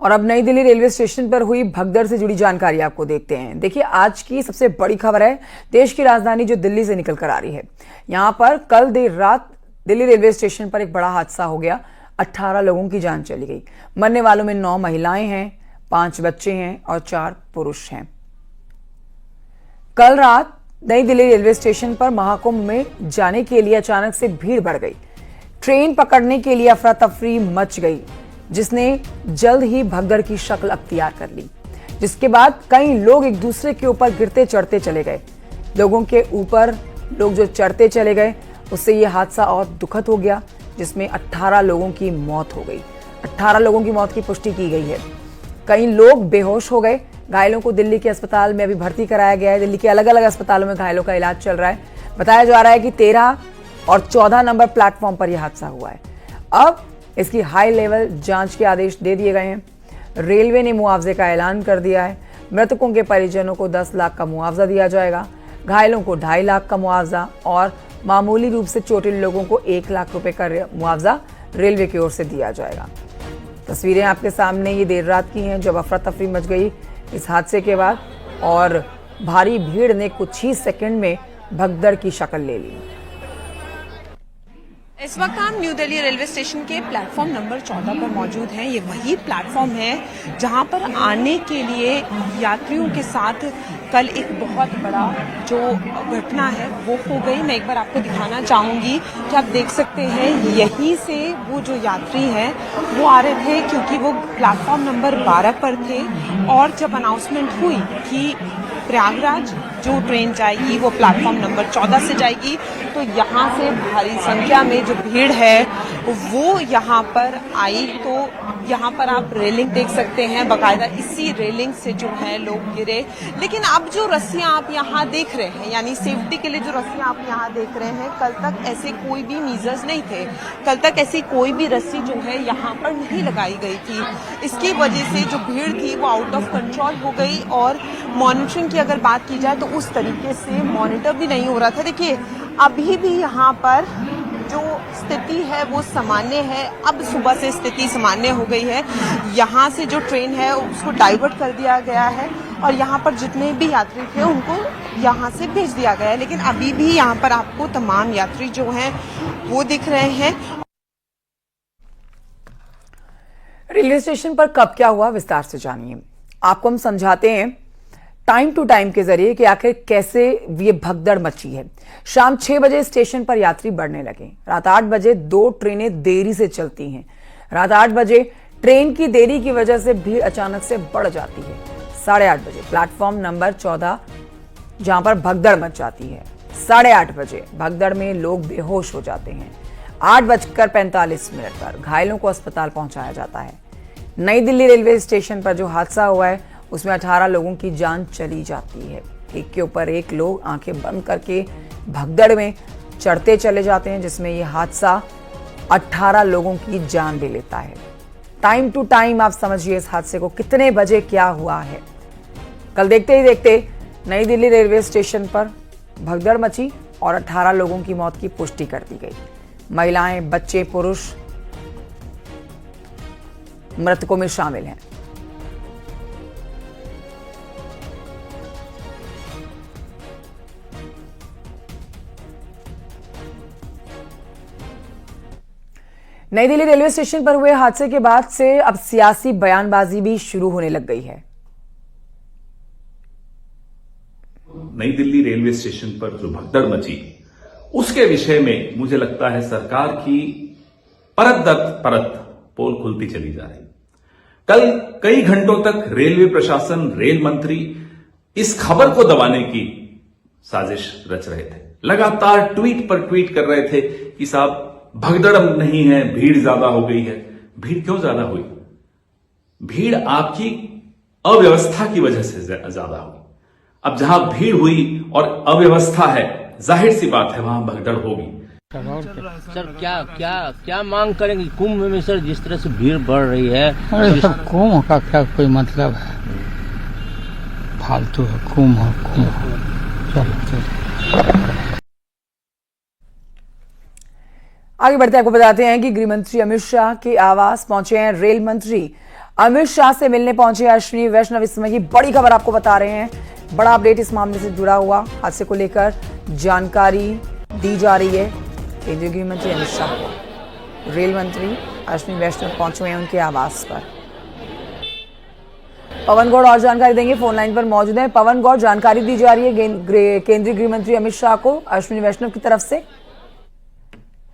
और अब नई दिल्ली रेलवे स्टेशन पर हुई भगदड़ से जुड़ी जानकारी आपको देखते हैं। देखिए, आज की सबसे बड़ी खबर है देश की राजधानी जो दिल्ली से निकल कर आ रही है। यहां पर कल देर रात दिल्ली रेलवे स्टेशन पर एक बड़ा हादसा हो गया। 18 लोगों की जान चली गई। मरने वालों में 9 महिलाएं हैं, 5 बच्चे हैं और 4 पुरुष हैं। कल रात नई दिल्ली रेलवे स्टेशन पर महाकुंभ में जाने के लिए अचानक से भीड़ बढ़ गई। ट्रेन पकड़ने के लिए अफरा तफरी मच गई, जिसने जल्द ही भगदड़ की शक्ल अख्तियार कर ली, जिसके बाद कई लोग एक दूसरे के ऊपर गिरते चढ़ते चले गए। लोगों के ऊपर लोग जो चढ़ते चले गए, उससे यह हादसा और दुखद हो गया, जिसमें 18 लोगों की मौत हो गई। 18 लोगों की मौत की पुष्टि की गई है। कई लोग बेहोश हो गए। घायलों को दिल्ली के अस्पताल में अभी भर्ती कराया गया है। दिल्ली के अलग अलग अस्पतालों में घायलों का इलाज चल रहा है। बताया जा रहा है कि 13 और 14 नंबर प्लेटफॉर्म पर यह हादसा हुआ है। अब इसकी हाई लेवल जांच के आदेश दे दिए गए हैं। रेलवे ने मुआवजे का ऐलान कर दिया है। मृतकों के परिजनों को 10 लाख का मुआवजा दिया जाएगा, घायलों को 2.5 लाख का मुआवजा और मामूली रूप से चोटिल लोगों को 1 लाख रुपए का मुआवजा रेलवे की ओर से दिया जाएगा। तस्वीरें आपके सामने ये देर रात की हैं, जब अफरा तफरी मच गई इस हादसे के बाद और भारी भीड़ ने कुछ ही सेकंड में भगदड़ की शक्ल ले ली। इस वक्त हम न्यू दिल्ली रेलवे स्टेशन के प्लेटफॉर्म नंबर 14 पर मौजूद हैं। ये वही प्लेटफॉर्म है जहां पर आने के लिए यात्रियों के साथ कल एक बहुत बड़ा जो घटना है वो हो गई। मैं एक बार आपको दिखाना चाहूंगी कि आप देख सकते हैं यहीं से वो जो यात्री हैं वो आ रहे थे, क्योंकि वो प्लेटफॉर्म नंबर 12 पर थे। और जब अनाउंसमेंट हुई कि प्रयागराज जो ट्रेन जाएगी वो प्लेटफॉर्म नंबर 14 से जाएगी, तो यहाँ से भारी संख्या में जो भीड़ है वो यहाँ पर आई। तो यहाँ पर आप रेलिंग देख सकते हैं, बाकायदा इसी रेलिंग से जो है लोग गिरे। लेकिन अब जो रस्सियाँ आप यहाँ देख रहे हैं, यानी सेफ्टी के लिए जो रस्सियाँ आप यहाँ देख रहे हैं, कल तक ऐसे कोई भी मीजर्स नहीं थे। कल तक ऐसी कोई भी रस्सी जो है यहाँ पर नहीं लगाई गई थी। इसकी वजह से जो भीड़ थी वो आउट ऑफ कंट्रोल हो गई। और मॉनिटरिंग की अगर बात की जाए तो उस तरीके से मॉनिटर भी नहीं हो रहा था। देखिए, अभी भी यहाँ पर जो स्थिति है वो सामान्य है। अब सुबह से स्थिति सामान्य हो गई है। यहाँ से जो ट्रेन है उसको डाइवर्ट कर दिया गया है और यहाँ पर जितने भी यात्री थे उनको यहाँ से भेज दिया गया है। लेकिन अभी भी यहाँ पर आपको तमाम यात्री जो हैं वो दिख रहे हैं। रेलवे स्टेशन पर कब क्या हुआ, विस्तार से जानिए। आपको हम समझाते हैं टाइम टू टाइम के जरिए कि आखिर कैसे ये भगदड़ मची है। शाम 6 बजे स्टेशन पर यात्री बढ़ने लगे। रात 8 बजे 2 ट्रेनें देरी से चलती हैं। रात 8 बजे ट्रेन की देरी की वजह से भीड़ अचानक से बढ़ जाती है। 8:30 बजे प्लेटफॉर्म नंबर 14 जहां पर भगदड़ मच जाती है। 8:30 बजे भगदड़ में लोग बेहोश हो जाते हैं। 8:45 पर घायलों को अस्पताल पहुंचाया जाता है। नई दिल्ली रेलवे स्टेशन पर जो हादसा हुआ है उसमें 18 लोगों की जान चली जाती है। एक के ऊपर एक लोग आंखें बंद करके भगदड़ में चढ़ते चले जाते हैं, जिसमें यह हादसा 18 लोगों की जान ले लेता है। टाइम टू टाइम आप समझिए इस हादसे को, कितने बजे क्या हुआ है। कल देखते ही देखते नई दिल्ली रेलवे स्टेशन पर भगदड़ मची और 18 लोगों की मौत की पुष्टि कर दी गई। महिलाएं, बच्चे, पुरुष मृतकों में शामिल हैं। नई दिल्ली रेलवे स्टेशन पर हुए हादसे के बाद से अब सियासी बयानबाजी भी शुरू होने लग गई है। नई दिल्ली रेलवे स्टेशन पर जो भगदड़ मची उसके विषय में मुझे लगता है सरकार की परत दर परत पोल खुलती चली जा रही। कल कई घंटों तक रेलवे प्रशासन, रेल मंत्री इस खबर को दबाने की साजिश रच रहे थे। लगातार ट्वीट पर ट्वीट कर रहे थे कि साहब भगदड़ नहीं है, भीड़ ज्यादा हो गई है। भीड़ क्यों ज्यादा हुई? भीड़ आपकी अव्यवस्था की वजह से ज्यादा हुई। अब जहां भीड़ हुई और अव्यवस्था है, जाहिर सी बात है वहां भगदड़ होगी। सर क्या क्या क्या मांग करेंगे कुंभ में? सर जिस तरह से भीड़ बढ़ रही है, अरे सब कुंभ का क्या कोई मतलब है? फालतू है कुंभ। आगे बढ़ते आपको बताते हैं कि गृह मंत्री अमित शाह के आवास पहुंचे हैं रेल मंत्री अमित शाह से मिलने पहुंचे अश्विनी वैष्णव। इस समय की बड़ी खबर आपको बता रहे हैं, बड़ा अपडेट इस मामले से जुड़ा हुआ हादसे को लेकर जानकारी दी जा रही है। केंद्रीय गृह मंत्री अमित शाह को रेल मंत्री अश्विनी वैष्णव पहुंचे हैं उनके आवास पर। पवन गौड़ और जानकारी देंगे, फोन लाइन पर मौजूद है। पवन गौड़, जानकारी दी जा रही है केंद्रीय गृह मंत्री अमित शाह को अश्विनी वैष्णव की तरफ से।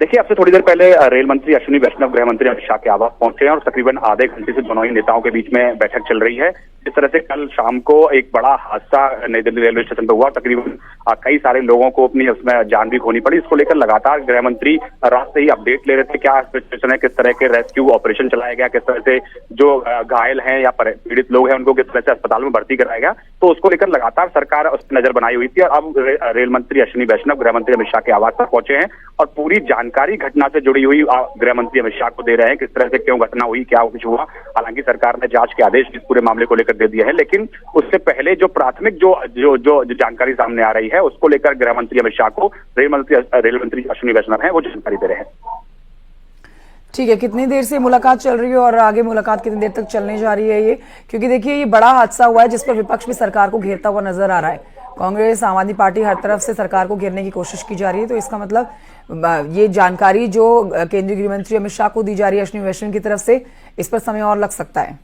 देखिए, अब से थोड़ी देर पहले रेल मंत्री अश्विनी वैष्णव गृह मंत्री अमित शाह के आवास पहुंचे हैं और तकरीबन आधे घंटे से दोनों ही नेताओं के बीच में बैठक चल रही है। इस तरह से कल शाम को एक बड़ा हादसा नई दिल्ली रेलवे स्टेशन पर हुआ। तकरीबन कई सारे लोगों को अपनी उसमें जान भी खोनी पड़ी। इसको लेकर लगातार गृह मंत्री रात से ही अपडेट ले रहे थे, क्या सिचुएशन है, किस तरह के रेस्क्यू ऑपरेशन चलाया गया, किस तरह से जो घायल हैं या पीड़ित लोग हैं उनको किस तरह से अस्पताल में भर्ती कराया गया। तो उसको लेकर लगातार सरकार उस पर नजर बनाई हुई थी और अब रेल मंत्री अश्विनी वैष्णव गृह मंत्री अमित शाह के आवास पर पहुंचे हैं और पूरी जानकारी घटना से जुड़ी हुई गृह मंत्री अमित शाह को दे रहे हैं, किस तरह से क्यों घटना हुई, क्या कुछ हुआ। हालांकि सरकार ने जांच के आदेश इस पूरे मामले को लेकर दे दिए हैं, लेकिन उससे पहले जो प्राथमिक जो जानकारी सामने आ रही है उसको लेकर गृह मंत्री अमित शाह को रेल मंत्री अश्विनी वैष्णव हैं वो जानकारी दे रहे हैं। ठीक है, कितनी देर से मुलाकात चल रही है और आगे मुलाकात कितनी देर तक चलने जा रही है ये? क्योंकि देखिए, ये बड़ा हादसा हुआ है जिस पर विपक्ष भी सरकार को घेरता हुआ नजर आ रहा है। कांग्रेस, आम आदमी पार्टी, हर तरफ से सरकार को घेरने की कोशिश की जा रही है। तो इसका मतलब ये जानकारी जो केंद्रीय गृह मंत्री अमित शाह को दी जा रही है अश्विनी वैष्णव की तरफ से, इस पर समय और लग सकता है।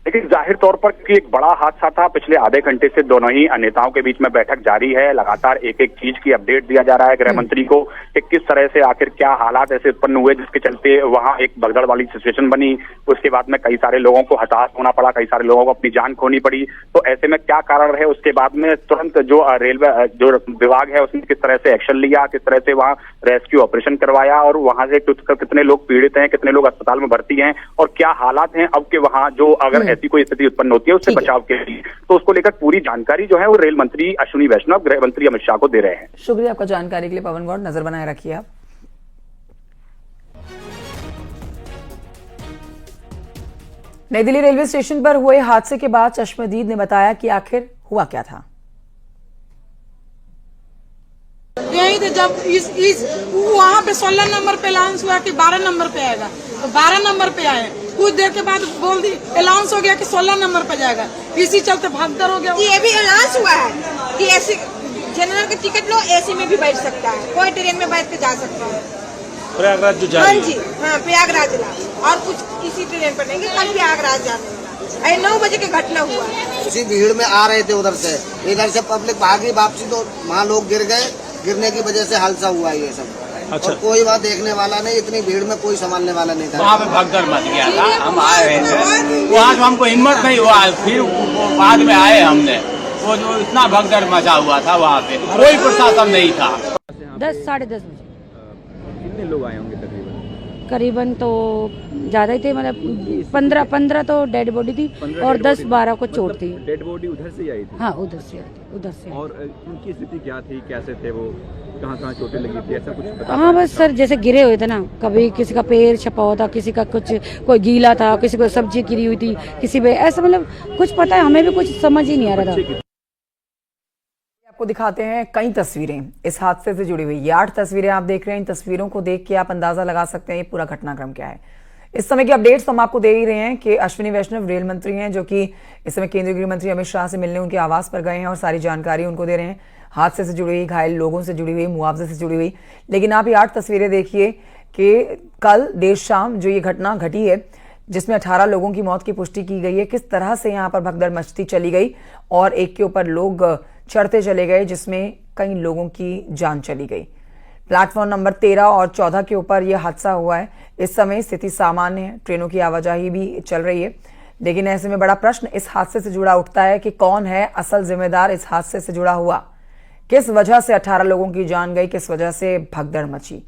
लेकिन जाहिर तौर पर कि एक बड़ा हादसा था, पिछले आधे घंटे से दोनों ही नेताओं के बीच में बैठक जारी है। लगातार एक एक चीज की अपडेट दिया जा रहा है गृह मंत्री को कि किस तरह से आखिर क्या हालात ऐसे उत्पन्न हुए जिसके चलते वहां एक भगदड़ वाली सिचुएशन बनी। उसके बाद में कई सारे लोगों को हताश होना पड़ा, कई सारे लोगों को अपनी जान खोनी पड़ी। तो ऐसे में क्या कारण रहे, उसके बाद में तुरंत जो रेलवे जो विभाग है उसने किस तरह से एक्शन लिया, किस तरह से वहां रेस्क्यू ऑपरेशन करवाया और वहां से कितने लोग पीड़ित हैं, कितने लोग अस्पताल में भर्ती हैं और क्या हालात हैं अब के वहां जो अगर ऐसी कोई स्थिति उत्पन्न होती है उससे बचाव के लिए। तो उसको लेकर पूरी जानकारी जो है वो रेल मंत्री अश्विनी वैष्णव गृह मंत्री अमित शाह को दे रहे हैं। शुक्रिया आपका जानकारी के लिए पवन गौड़, नजर बनाए रखिए आप। नई दिल्ली रेलवे स्टेशन पर हुए हादसे के बाद चश्मदीद ने बताया कि आखिर हुआ क्या था। यही थे जब इस वहाँ पे 16 नंबर पे अनाउंस हुआ कि 12 नंबर पे आएगा, तो 12 नंबर पे आए। कुछ देर के बाद बोल दी अनाउंस हो गया कि 16 नंबर पे जाएगा, इसी चलते भगदड़ हो गया। ये भी अनाउंस हुआ है कि एसी जनरल का टिकट लो, एसी में भी बैठ सकता है, कोई ट्रेन में बैठ के जा सकता है। प्रयागराज जो जा रही है। हाँ जी, हाँ प्रयागराज ला, और कुछ किसी ट्रेन पर नहीं, कल प्रयागराज जाने वाला। 9 बजे की घटना हुआ। उसी भीड़ में आ रहे थे उधर से पब्लिक भागी वापसी, तो वहाँ लोग गिर गए, गिरने की वजह से हादसा हुआ ये सब। अच्छा। और कोई बात देखने वाला नहीं, इतनी भीड़ में कोई संभालने वाला नहीं था। वहाँ पे भगदड़ मच गया था, हम आए रहे थे वहाँ तो हमको हिम्मत नहीं हुआ, फिर बाद में आए हमने, वो जो इतना भगदड़ मचा हुआ था वहाँ पे कोई प्रशासन नहीं था। 10 साढ़े 10 बजे। कितने लोग आए होंगे तकरीबन? करीबन तो ज्यादा ही थे, मतलब 15 तो डेड बॉडी थी और 10-12 को चोट थी। डेड बॉडी उधर से आई थी? हाँ, उधर से आई थी, उधर से। और उनकी स्थिति क्या थी, कैसे थे वो, कहाँ चोटें लगी थी, ऐसा कुछ? हाँ बस सर, जैसे गिरे हुए थे ना, कभी किसी का पैर छपा हुआ था, किसी का कुछ कोई गीला था, किसी को सब्जी गिरी हुई थी, किसी पे ऐसा, मतलब कुछ पता है हमें भी कुछ समझ ही नहीं आ रहा था। आपको दिखाते हैं कई तस्वीरें इस हादसे से जुड़ी हुई। ये 8 तस्वीरें आप देख रहे हैं। इन तस्वीरों को देख के आप अंदाजा लगा सकते हैं ये पूरा घटनाक्रम क्या है। इस समय की अपडेट्स हम आपको दे ही रहे हैं कि अश्विनी वैष्णव रेल मंत्री हैं जो कि इस समय केंद्रीय गृह मंत्री अमित शाह से मिलने उनके आवास पर गए हैं और सारी जानकारी उनको दे रहे हैं, हादसे से जुड़ी हुई, घायल लोगों से जुड़ी हुई, मुआवजे से जुड़ी हुई। लेकिन आप ये 8 तस्वीरें देखिए कि कल देर शाम जो ये घटना घटी है जिसमें 18 लोगों की मौत की पुष्टि की गई है, किस तरह से यहाँ पर भगदड़ मचती चली गई और एक के ऊपर लोग चढ़ते चले गए जिसमें कई लोगों की जान चली गई। प्लेटफॉर्म नंबर 13 और 14 के ऊपर यह हादसा हुआ है। इस समय स्थिति सामान्य है, ट्रेनों की आवाजाही भी चल रही है। लेकिन ऐसे में बड़ा प्रश्न इस हादसे से जुड़ा उठता है कि कौन है असल जिम्मेदार इस हादसे से जुड़ा हुआ, किस वजह से 18 लोगों की जान गई, किस वजह से भगदड़ मची।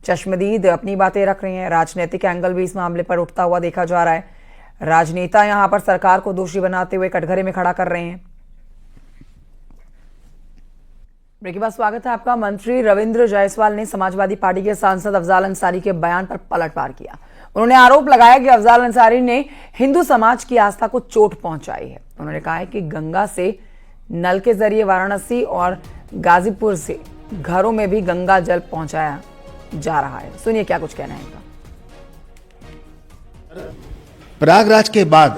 चश्मदीद अपनी बातें रख रहे हैं, राजनीतिक एंगल भी इस मामले पर उठता हुआ देखा जा रहा है। राजनेता यहां पर सरकार को दोषी बनाते हुए कटघरे में खड़ा कर रहे हैं। ब्रेक के बाद स्वागत है आपका। मंत्री रविंद्र जायसवाल ने समाजवादी पार्टी के सांसद अफजाल अंसारी के बयान पर पलटवार किया। उन्होंने आरोप लगाया कि अफजाल अंसारी ने हिंदू समाज की आस्था को चोट पहुंचाई है। उन्होंने कहा है कि गंगा से नल के जरिए वाराणसी और गाजीपुर से घरों में भी गंगा जल पहुंचाया जा रहा है। सुनिए क्या कुछ कहना है इनका। प्रयागराज के बाद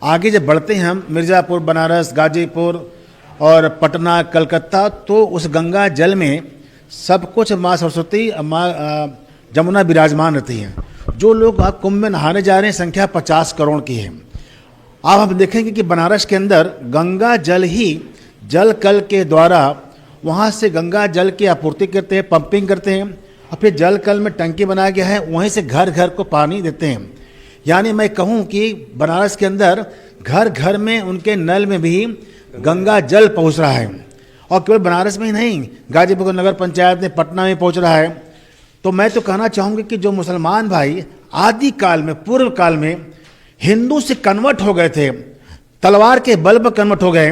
आगे जब बढ़ते हैं हम मिर्ज़ापुर, बनारस, गाजीपुर और पटना, कलकत्ता, तो उस गंगा जल में सब कुछ माँ सरस्वती, माँ जमुना विराजमान रहती हैं। जो लोग आप कुंभ में नहाने जा रहे हैं संख्या 50 करोड़ की है। अब हम देखेंगे कि बनारस के अंदर गंगा जल ही जल कल के द्वारा वहाँ से गंगा जल की आपूर्ति करते हैं, पंपिंग करते हैं और फिर जल कल में टंकी बनाया गया है, वहीं से घर घर को पानी देते हैं। यानी मैं कहूँ कि बनारस के अंदर घर घर में उनके नल में भी गंगा जल पहुँच रहा है। और केवल बनारस में ही नहीं, गाजीपुर नगर पंचायत में पटना में पहुँच रहा है। तो मैं तो कहना चाहूँगी कि जो मुसलमान भाई आदि काल में, पूर्व काल में हिंदू से कन्वर्ट हो गए थे, तलवार के बल पर कन्वर्ट हो गए,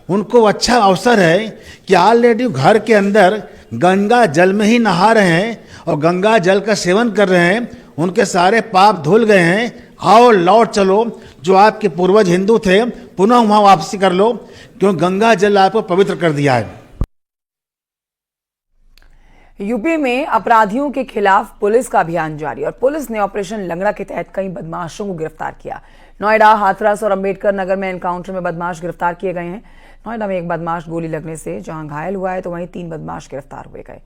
उनको अच्छा अवसर है कि ऑलरेडी घर के अंदर गंगा जल में ही नहा रहे हैं और गंगा जल का सेवन कर रहे हैं, उनके सारे पाप धुल गए हैं। आओ लौट चलो, जो आपके पूर्वज हिंदू थे पुनः वहाँ वापसी कर लो, क्यों गंगा जल आपको पवित्र कर दिया है। यूपी में अपराधियों के खिलाफ पुलिस का अभियान जारी और पुलिस ने ऑपरेशन लंगड़ा के तहत कई बदमाशों को गिरफ्तार किया। नोएडा, हाथरस और अंबेडकर नगर में एनकाउंटर में बदमाश गिरफ्तार किए गए हैं। नोएडा में एक बदमाश गोली लगने से जहां घायल हुआ है तो वहीं 3 बदमाश गिरफ्तार हुए गए।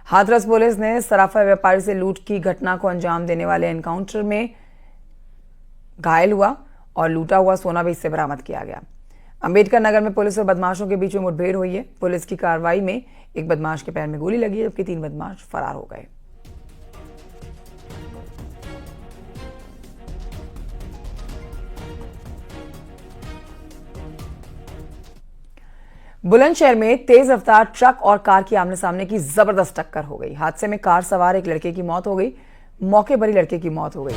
हाथरस पुलिस ने सराफा व्यापारी से लूट की घटना को अंजाम देने वाले एनकाउंटर में घायल हुआ और लूटा हुआ सोना भी इससे बरामद किया गया। अंबेडकर नगर में पुलिस और बदमाशों के बीच में मुठभेड़ हुई है। पुलिस की कार्रवाई में एक बदमाश के पैर में गोली लगी है, जबकि 3 बदमाश फरार हो गए। बुलंदशहर में तेज रफ्तार ट्रक और कार की आमने सामने की जबरदस्त टक्कर हो गई। हादसे में कार सवार एक लड़के की मौत हो गई, मौके पर ही लड़के की मौत हो गई,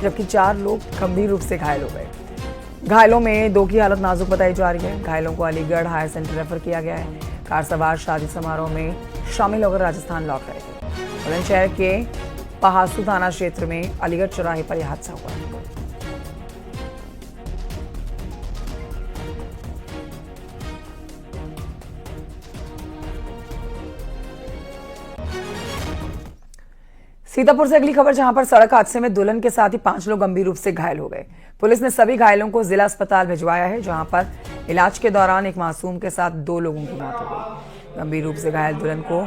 जबकि 4 लोग गंभीर रूप से घायल हो गए। घायलों में 2 की हालत नाजुक बताई जा रही है। घायलों को अलीगढ़ हायर सेंटर रेफर किया गया है। कार सवार शादी समारोह में शामिल होकर राजस्थान लौट रहे थे। बुलंदशहर के पहासू थाना क्षेत्र में अलीगढ़ चौराहे पर यह हादसा हुआ। सीतापुर से अगली खबर, जहां पर सड़क हादसे में दुल्हन के साथ ही 5 लोग गंभीर रूप से घायल हो गए। पुलिस ने सभी घायलों को जिला अस्पताल भिजवाया है, जहां पर इलाज के दौरान एक मासूम के साथ 2 लोगों की मौत हो गई। गंभीर रूप से घायल दुल्हन को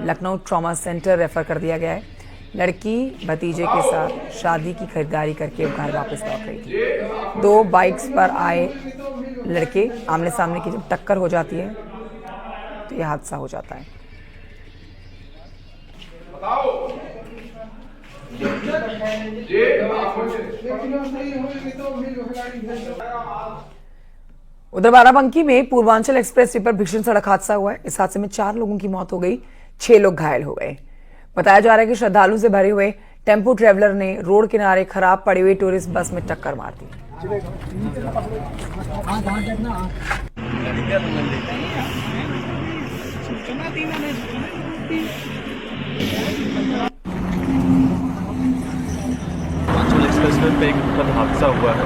लखनऊ ट्रॉमा सेंटर रेफर कर दिया गया है। लड़की भतीजे के साथ शादी की खरीदारी करके घर वापस लौट रही थी। 2 बाइक्स पर आए लड़के आमने सामने की जब टक्कर हो जाती है तो यह हादसा हो जाता है। उधर बाराबंकी में पूर्वांचल एक्सप्रेस वे पर भीषण सड़क हादसा हुआ है। इस हादसे में 4 लोगों की मौत हो गई, 6 लोग घायल हो गए। बताया जा रहा है कि श्रद्धालु से भरे हुए टेम्पो ट्रेवलर ने रोड किनारे खराब पड़ी हुई टूरिस्ट बस में टक्कर मार दी। एक्सप्रेसवे पे एक दुखद हादसा हुआ है।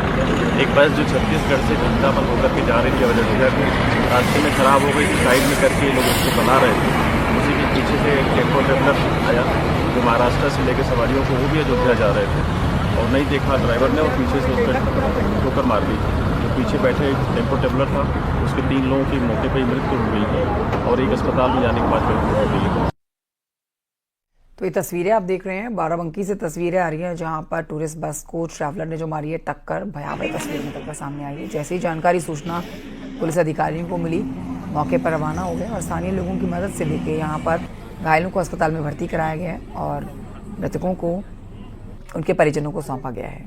एक बस जो छत्तीसगढ़ से घंटामल होकर के जा रही थी अयोध्या में, रास्ते में खराब हो गई थी। साइड में करके लोग उसको बना रहे थे। उसी के पीछे से एक टेम्पो ट्रेवलर आया जो महाराष्ट्र से लेकर सवारियों को, वो भी अयोध्या जा रहे थे और नहीं देखा ड्राइवर ने और पीछे से उस पर ठोकर मार दी। जो पीछे बैठे टेम्पो ट्रेवलर था उसके 3 लोगों की मौके पर ही मृत्यु हो गई है और एक अस्पताल में जाने के बाद मृत्यु हो गई है। तो ये तस्वीरें आप देख रहे हैं, बाराबंकी से तस्वीरें आ रही हैं, जहां पर टूरिस्ट बस को ट्रैवलर ने जो मारी है टक्कर, भयावह तस्वीर निकलकर सामने आई है। जैसे ही जानकारी सूचना पुलिस अधिकारियों को मिली, मौके पर रवाना हो गए और स्थानीय लोगों की मदद से लेके यहाँ पर घायलों को अस्पताल में भर्ती कराया गया है और मृतकों को उनके परिजनों को सौंपा गया है।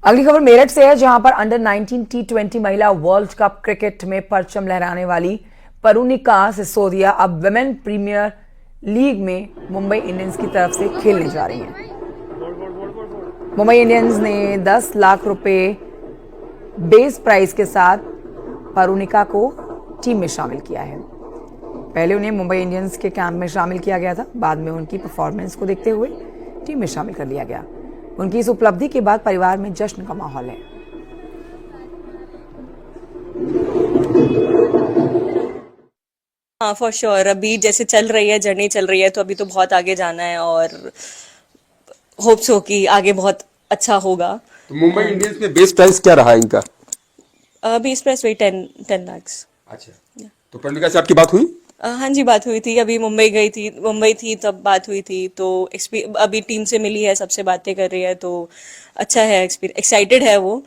अगली खबर मेरठ से है, जहां पर अंडर 19 T20 महिला वर्ल्ड कप क्रिकेट में परचम लहराने वाली परुनिका सिसोदिया अब विमेन प्रीमियर लीग में मुंबई इंडियंस की तरफ से खेलने जा रही हैं। मुंबई इंडियंस ने 10 लाख रुपए बेस प्राइस के साथ परुनिका को टीम में शामिल किया है। पहले उन्हें मुंबई इंडियंस के कैंप में शामिल किया गया था, बाद में उनकी परफॉर्मेंस को देखते हुए टीम में शामिल कर लिया गया। उनकी इस उपलब्धि के बाद परिवार में जश्न का माहौल है। हाँ फॉर श्योर, अभी जैसे चल रही है जर्नी चल रही है तो अभी तो बहुत आगे जाना है और होप्स हो कि आगे बहुत अच्छा होगा। तो मुंबई इंडियंस में बेस प्राइस क्या रहा इनका? बेस प्राइस वही 10 lakhs। अच्छा, तो प्रणविका से आपकी बात हुई? हाँ जी बात हुई थी, अभी मुंबई थी तब बात हुई थी, तो अभी टीम से मिली है, सबसे बातें कर रही है, तो अच्छा है, एक्साइटेड है वो।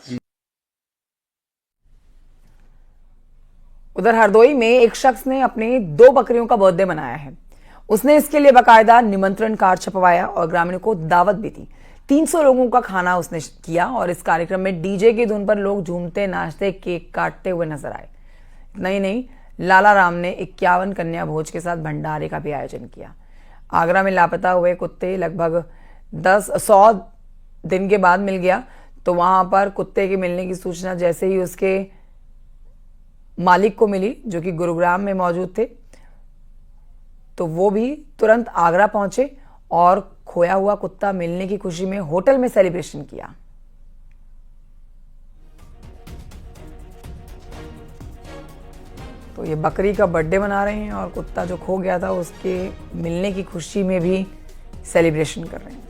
उधर हरदोई में एक शख्स ने अपनी 2 बकरियों का बर्थडे मनाया है। उसने इसके लिए बाकायदा निमंत्रण कार्ड छपवाया और ग्रामीणों को दावत भी दी। 300 लोगों का खाना उसने किया और इस कार्यक्रम में डीजे की धुन पर लोग झूमते नाचते केक काटते हुए नजर आए। इतना ही नहीं, लाला राम ने 51 कन्या भोज के साथ भंडारे का भी आयोजन किया। आगरा में लापता हुए कुत्ते लगभग 100 दिन के बाद मिल गया, तो वहां पर कुत्ते के मिलने की सूचना जैसे ही उसके मालिक को मिली, जो कि गुरुग्राम में मौजूद थे, तो वो भी तुरंत आगरा पहुंचे और खोया हुआ कुत्ता मिलने की खुशी में होटल में सेलिब्रेशन किया। तो ये बकरी का बर्थडे मना रहे हैं और कुत्ता जो खो गया था उसके मिलने की खुशी में भी सेलिब्रेशन कर रहे हैं।